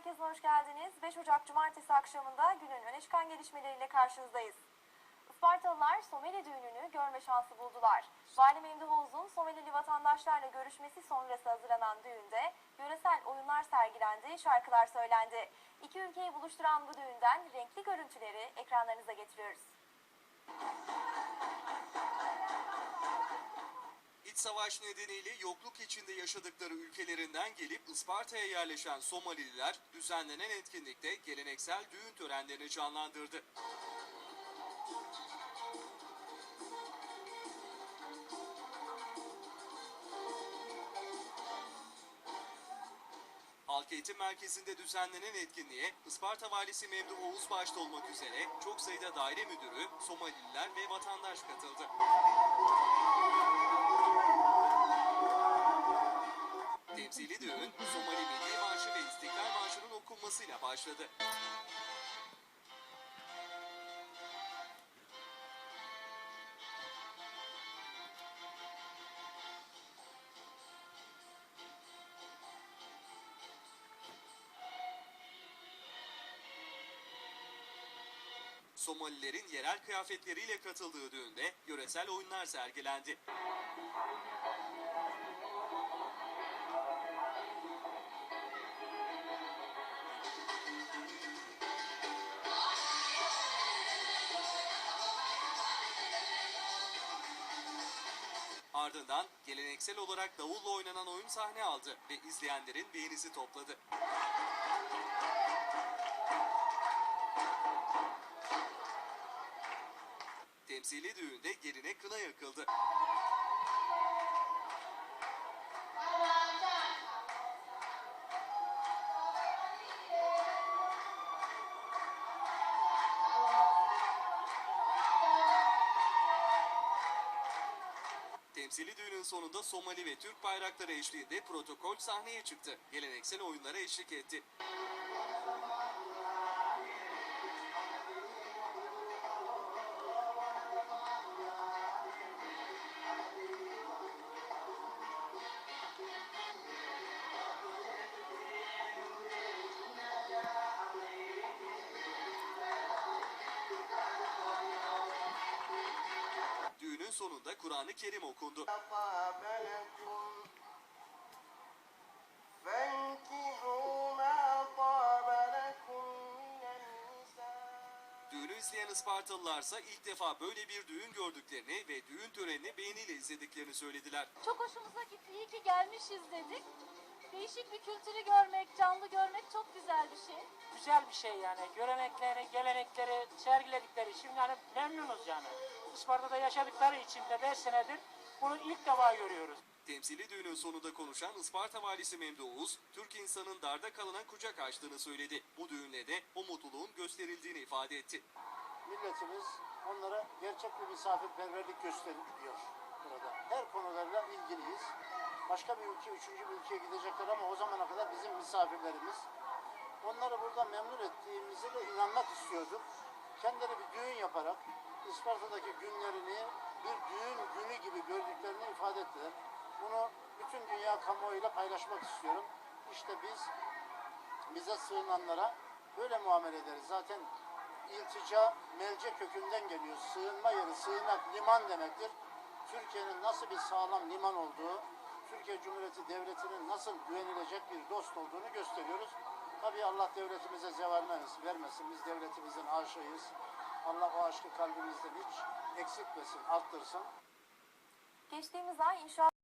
Merkezi'ne hoş geldiniz. 5 Ocak Cumartesi akşamında günün öne çıkan gelişmeleriyle karşınızdayız. Ispartalılar Somali düğününü görme şansı buldular. Vali Memduh Oğuz'un Somalili vatandaşlarla görüşmesi sonrası hazırlanan düğünde yöresel oyunlar sergilendi, şarkılar söylendi. İki ülkeyi buluşturan bu düğünden renkli görüntüleri ekranlarınıza getiriyoruz. İç savaş nedeniyle yokluk içinde yaşadıkları ülkelerinden gelip Isparta'ya yerleşen Somalililer düzenlenen etkinlikte geleneksel düğün törenlerini canlandırdı. Halk Eğitim Merkezi'nde düzenlenen etkinliğe Isparta Valisi Memduh Oğuz başta olmak üzere çok sayıda daire müdürü, Somalililer ve vatandaş katıldı. Temsili düğün, Somali Milli Marşı ve İstiklal Marşı'nın okunmasıyla başladı. Somalilerin yerel kıyafetleriyle katıldığı düğünde yöresel oyunlar sergilendi. Ardından geleneksel olarak davulla oynanan oyun sahne aldı ve izleyenlerin beğenisi topladı. Temsili düğünde geline kına yakıldı. Temsili düğünün sonunda Somali ve Türk bayrakları eşliğinde protokol sahneye çıktı. Geleneksel oyunlara eşlik etti. Düğünün sonunda Kur'an-ı Kerim okundu. Düğünü izleyen Ispartalılarsa ilk defa böyle bir düğün gördüklerini ve düğün törenini beğeniyle izlediklerini söylediler. Çok hoşumuza gitti. İyi ki gelmişiz dedik. Değişik bir kültürü görmek, canlı görmek çok güzel bir şey. Güzel bir şey yani. Görenekleri, gelenekleri sergiledikleri için yani memnunuz yani. Isparta'da yaşadıkları için de 5 senedir bunu ilk defa görüyoruz. Temsili düğünün sonunda konuşan Isparta Valisi Memduh Oğuz, Türk insanın darda kalana kucak açtığını söyledi. Bu düğünle de o mutluluğun gösterildiğini ifade etti. Milletimiz onlara gerçek bir misafirperverlik gösteriyor burada. Her konularla ilgiliyiz. Başka bir ülke, üçüncü bir ülkeye gidecekler ama o zamana kadar bizim misafirlerimiz. Onları burada memnun ettiğimize de inanmak istiyorduk. Kendileri bir düğün yaparak Isparta'daki günlerini bir düğün günü gibi gördüklerini ifade ettiler. Bunu bütün dünya kamuoyuyla paylaşmak istiyorum. İşte biz bize sığınanlara böyle muamele ederiz. Zaten iltica, melce kökünden geliyor. Sığınma yeri, sığınak, liman demektir. Türkiye'nin nasıl bir sağlam liman olduğu, Türkiye Cumhuriyeti Devleti'nin nasıl güvenilecek bir dost olduğunu gösteriyoruz. Tabii Allah devletimize zeval vermesin. Biz devletimizin aşığıyız. Allah o aşkı kalbimizden hiç eksiltmesin, arttırsın. Geçtiğimiz ay inşaat